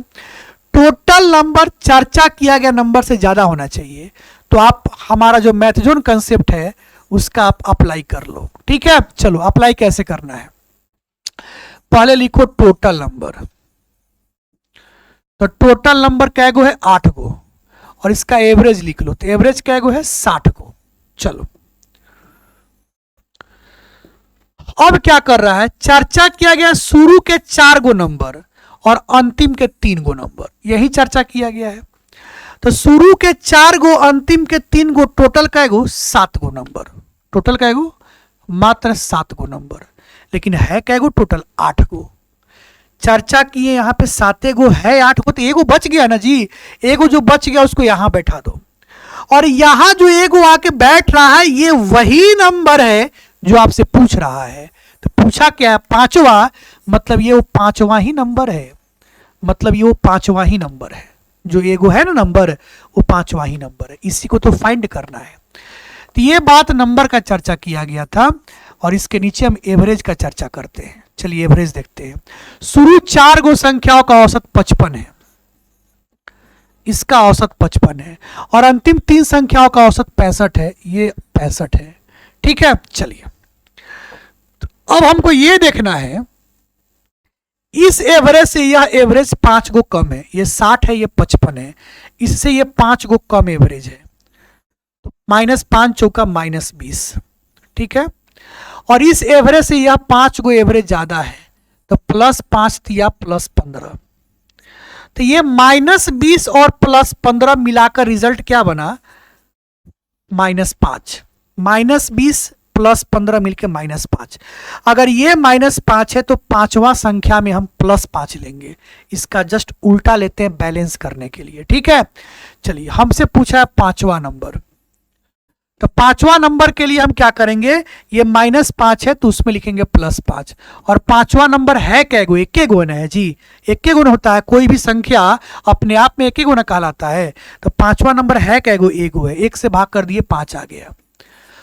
टोटल नंबर चर्चा किया गया नंबर से ज्यादा होना चाहिए। तो आप हमारा जो मैथजोन कंसेप्ट है उसका आप अप्लाई कर लो। ठीक है, चलो अप्लाई कैसे करना है। पहले लिखो टोटल नंबर। तो टोटल नंबर कै गो है 8 गो, और इसका एवरेज लिख लो। तो एवरेज कै गो है 60 गो। चलो अब क्या कर रहा है, चर्चा किया गया शुरू के 4 गो नंबर और अंतिम के 3 गो नंबर, यही चर्चा किया गया है। तो शुरू के 4 गो, अंतिम के 3 गो, टोटल कै गो 7 गो नंबर। टोटल कै गो, मात्र 7 गो नंबर। लेकिन है कै गो टोटल 8 गो। चर्चा किए यहाँ पे 7 गो है, 8 गो, तो एगो बच गया ना जी। एगो जो बच गया उसको यहां बैठा दो, और यहां जो एगो आके बैठ रहा है ये वही नंबर है जो आपसे पूछ रहा है। तो पूछा क्या है, 5वां, मतलब ये वो 5वां ही नंबर है। मतलब ये वो 5वां ही नंबर है, जो एगो है ना नंबर, वो 5वां ही नंबर है। इसी को तो फाइंड करना है। तो ये बात नंबर का चर्चा किया गया था, और इसके नीचे हम एवरेज का चर्चा करते हैं। चलिए एवरेज देखते हैं। शुरू 4 गो संख्याओं का औसत 55 है, इसका औसत 55 है, और अंतिम 3 संख्याओं का औसत 65 है, ये 65 है। ठीक है, चलिए तो अब हमको ये देखना है, इस एवरेज से यह एवरेज 5 गो कम है। ये 60 है, ये 55 है, इससे ये 5 गो कम एवरेज है। तो -5 चौका -20। ठीक है, और इस एवरेज से यह 5 गो एवरेज ज्यादा है, तो +5 दिया +15। तो ये -20 और +15 मिलाकर रिजल्ट क्या बना, -5। -20 +15 मिलकर -5। अगर ये -5 है तो 5वां संख्या में हम +5 लेंगे। इसका जस्ट उल्टा लेते हैं बैलेंस करने के लिए। ठीक है, चलिए हमसे पूछा है 5वां नंबर। तो 5वां नंबर के लिए हम क्या करेंगे, ये -5 है तो उसमें लिखेंगे +5। और 5वां नंबर है कै गो, एक गो ना है जी। एक गुण होता है, कोई भी संख्या अपने आप में एक गुना कहलाता है। तो 5वां नंबर है कै गो, एक गो है। 1 से भाग कर दिए 5 आ गया।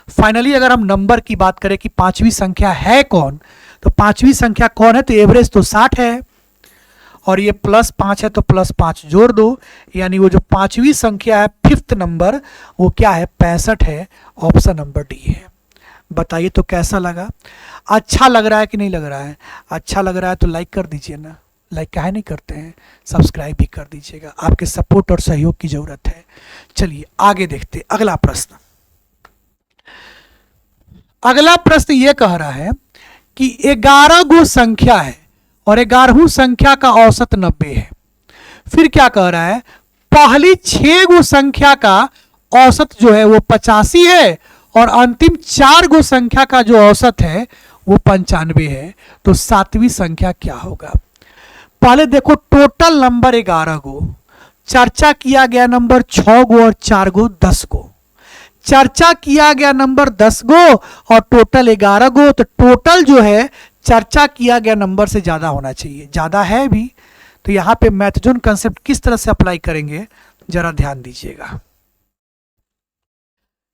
फाइनली अगर हम नंबर की बात करें कि 5वीं संख्या है कौन, तो 5वीं संख्या कौन है, तो एवरेज तो 60 है, और ये +5 है तो +5 जोड़ दो, यानी वो जो 5वीं संख्या है, 5th नंबर, वो क्या है, 65 है। ऑप्शन नंबर डी है। बताइए तो कैसा लगा, अच्छा लग रहा है कि नहीं लग रहा है? अच्छा लग रहा है तो लाइक कर दीजिए ना, लाइक काहे नहीं करते हैं, सब्सक्राइब भी कर दीजिएगा। आपके सपोर्ट और सहयोग की जरूरत है। चलिए आगे देखते, अगला प्रश्न। अगला प्रश्न ये कह रहा है कि 11 गो संख्या है और 11वीं संख्या का औसत 90 है। फिर क्या कह रहा है, पहली 6 गो संख्या का औसत जो है वो 85 है, और अंतिम 4 गो संख्या का जो औसत है वो 95 है। तो 7वीं संख्या क्या होगा? पहले देखो, टोटल नंबर 11 गो, चर्चा किया गया नंबर 6 गो और 4 गो 10 गो। चर्चा किया गया नंबर 10 गो और टोटल 11 गो। तो टोटल जो है चर्चा किया गया नंबर से ज्यादा होना चाहिए, ज्यादा है भी। तो यहां पे मैथजोन कंसेप्ट किस तरह से अप्लाई करेंगे जरा ध्यान दीजिएगा।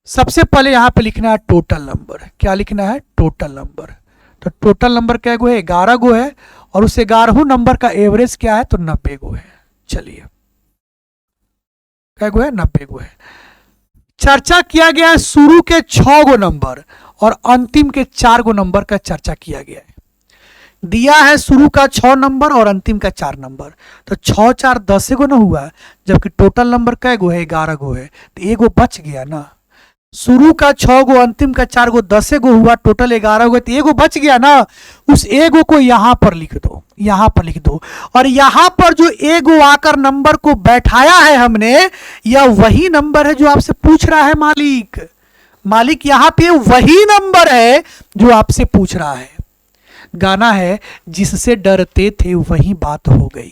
सबसे पहले यहां पे लिखना है टोटल नंबर। क्या लिखना है? Total number. तो टोटल नंबर क्या गो है? 11 गो है, और उस 11वें नंबर का एवरेज क्या है? तो 90 गो है। चलिए क्या गो है? 90 गो है। चर्चा किया गया है शुरू के 6 गो नंबर और अंतिम के 4 गो नंबर का चर्चा किया गया है। दिया है शुरू का 6 नंबर और अंतिम का 4 नंबर। तो 6 4 10 गो ना हुआ, जबकि टोटल नंबर कै गो है? 11 गो है। तो एगो बच गया ना। शुरू का 6 गो, अंतिम का 4 गो, 10 गो हुआ, टोटल 11 गो, तो एगो बच गया ना। उस एगो को यहां पर लिख दो, यहां पर लिख दो। और यहां पर जो एगो आकर नंबर को बैठाया है हमने, यह वही नंबर है जो आपसे पूछ रहा है मालिक। मालिक यहां पे वही नंबर है जो आपसे पूछ रहा है। गाना है, जिससे डरते थे वही बात हो गई।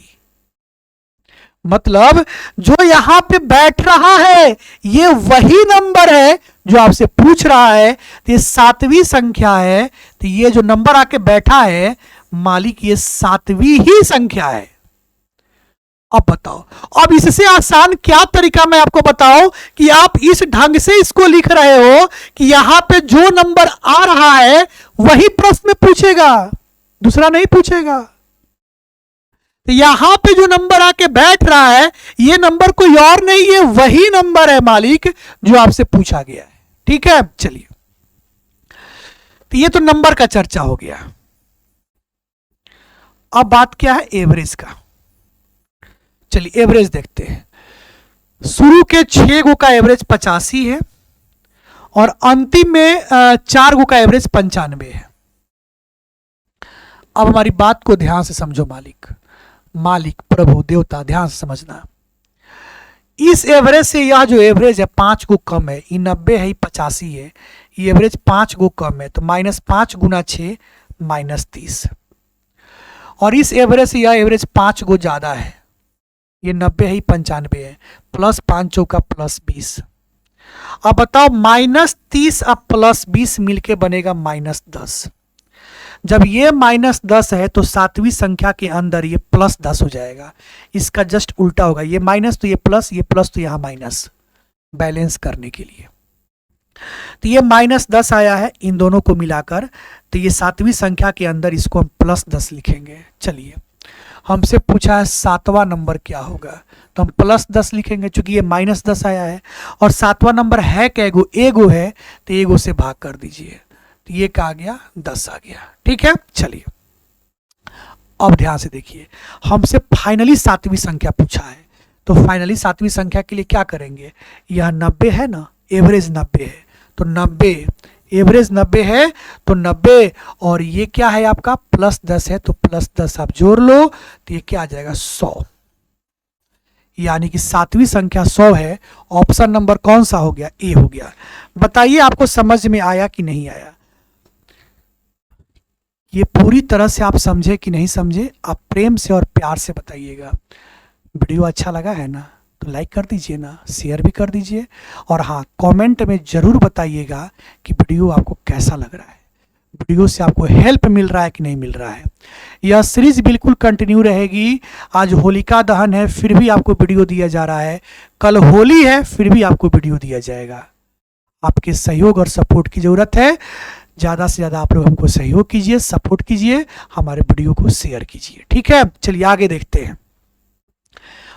मतलब जो यहां पे बैठ रहा है ये वही नंबर है जो आपसे पूछ रहा है। तो ये 7वीं संख्या है। तो ये जो नंबर आके बैठा है मालिक, ये 7वीं ही संख्या है। अब बताओ, अब इससे आसान क्या तरीका मैं आपको बताऊं कि आप इस ढंग से इसको लिख रहे हो कि यहां पे जो नंबर आ रहा है वही प्रश्न में पूछेगा, दूसरा नहीं पूछेगा। तो यहां पे जो नंबर आके बैठ रहा है ये नंबर कोई और नहीं है, वही नंबर है मालिक जो आपसे पूछा गया है। ठीक है, चलिए, तो ये तो नंबर का चर्चा हो गया। अब बात क्या है एवरेज का। चलिए एवरेज देखते हैं। शुरू के 6 गो का एवरेज 85 है और अंतिम में 4 गो का एवरेज 95 है। अब हमारी बात को ध्यान से समझो मालिक, मालिक प्रभु देवता, ध्यान से समझना। इस एवरेज से यह जो एवरेज है 5 गो कम है, ये 90 है, ये 85 है, ये एवरेज 5 गो कम है, तो -5 × 6 -30। और इस एवरेज से यह एवरेज 5 गो ज्यादा है, ये 90 है, 95 है, +5 चौका +20। अब बताओ -30 अब +20 मिलके बनेगा -10। जब ये -10 है तो सातवीं संख्या के अंदर ये +10 हो जाएगा, इसका जस्ट उल्टा होगा, ये माइनस तो ये प्लस, ये प्लस तो यहाँ माइनस, बैलेंस करने के लिए। तो ये -10 आया है इन दोनों को मिलाकर, तो ये सातवीं संख्या के अंदर इसको हम +10 लिखेंगे। चलिए, हमसे पूछा है सातवां नंबर क्या होगा, तो हम +10 लिखेंगे चूंकि ये -10 आया है, और सातवां नंबर है क्या, एगो है, तो एगो से भाग कर दीजिए, तो ये क्या आ गया, 10 आ गया। ठीक है, चलिए अब ध्यान से देखिए, हमसे फाइनली सातवीं संख्या पूछा है, तो फाइनली सातवीं संख्या के लिए क्या करेंगे, यह 90 है ना, एवरेज 90 है, तो 90 एवरेज 90 है, तो 90 और ये क्या है आपका +10 है, तो +10 आप जोड़ लो, तो ये क्या आ जाएगा 100। यानी कि सातवीं संख्या 100 है। ऑप्शन नंबर कौन सा हो गया, ए हो गया। बताइए आपको समझ में आया कि नहीं आया, ये पूरी तरह से आप समझे कि नहीं समझे, आप प्रेम से और प्यार से बताइएगा। वीडियो अच्छा लगा है ना, तो लाइक कर दीजिए ना, शेयर भी कर दीजिए, और हाँ कमेंट में ज़रूर बताइएगा कि वीडियो आपको कैसा लग रहा है, वीडियो से आपको हेल्प मिल रहा है कि नहीं मिल रहा है। यह सीरीज बिल्कुल कंटिन्यू रहेगी। आज होलिका दहन है फिर भी आपको वीडियो दिया जा रहा है, कल होली है फिर भी आपको वीडियो दिया जाएगा। आपके सहयोग और सपोर्ट की ज़रूरत है, ज़्यादा से ज़्यादा आप लोग हमको सहयोग कीजिए, सपोर्ट कीजिए, हमारे वीडियो को शेयर कीजिए। ठीक है, चलिए आगे देखते हैं।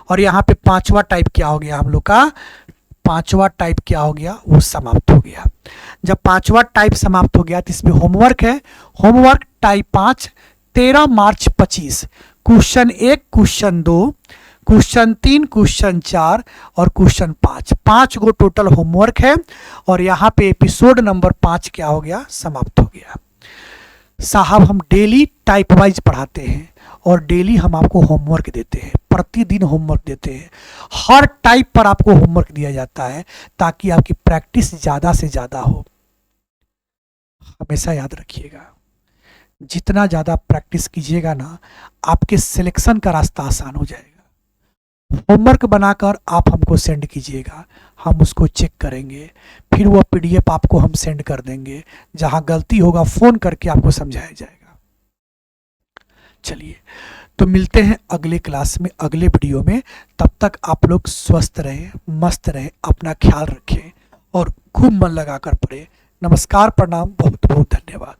और यहाँ पे 5वां टाइप क्या हो गया हम लोग का, 5वां टाइप क्या हो गया, वो समाप्त हो गया। जब 5वां टाइप समाप्त हो गया तो इसमें होमवर्क है। होमवर्क टाइप 5 13 मार्च 25, क्वेश्चन 1, क्वेश्चन 2, क्वेश्चन 3, क्वेश्चन 4 और क्वेश्चन 5, 5 गो टोटल होमवर्क है। और यहाँ पे एपिसोड नंबर 5 क्या हो गया, समाप्त हो गया। साहब हम डेली टाइप वाइज पढ़ाते हैं और डेली हम आपको होमवर्क देते हैं, प्रतिदिन होमवर्क देते हैं, हर टाइप पर आपको होमवर्क दिया जाता है ताकि आपकी प्रैक्टिस ज़्यादा से ज़्यादा हो। हमेशा याद रखिएगा, जितना ज़्यादा प्रैक्टिस कीजिएगा ना, आपके सिलेक्शन का रास्ता आसान हो जाएगा। होमवर्क बनाकर आप हमको सेंड कीजिएगा, हम उसको चेक करेंगे, फिर वो PDF आपको हम सेंड कर देंगे, जहां गलती होगा फ़ोन करके आपको समझाया जाएगा। चलिए, तो मिलते हैं अगले क्लास में, अगले वीडियो में। तब तक आप लोग स्वस्थ रहें, मस्त रहें, अपना ख्याल रखें और खूब मन लगाकर पढ़ें। नमस्कार, प्रणाम, बहुत बहुत धन्यवाद।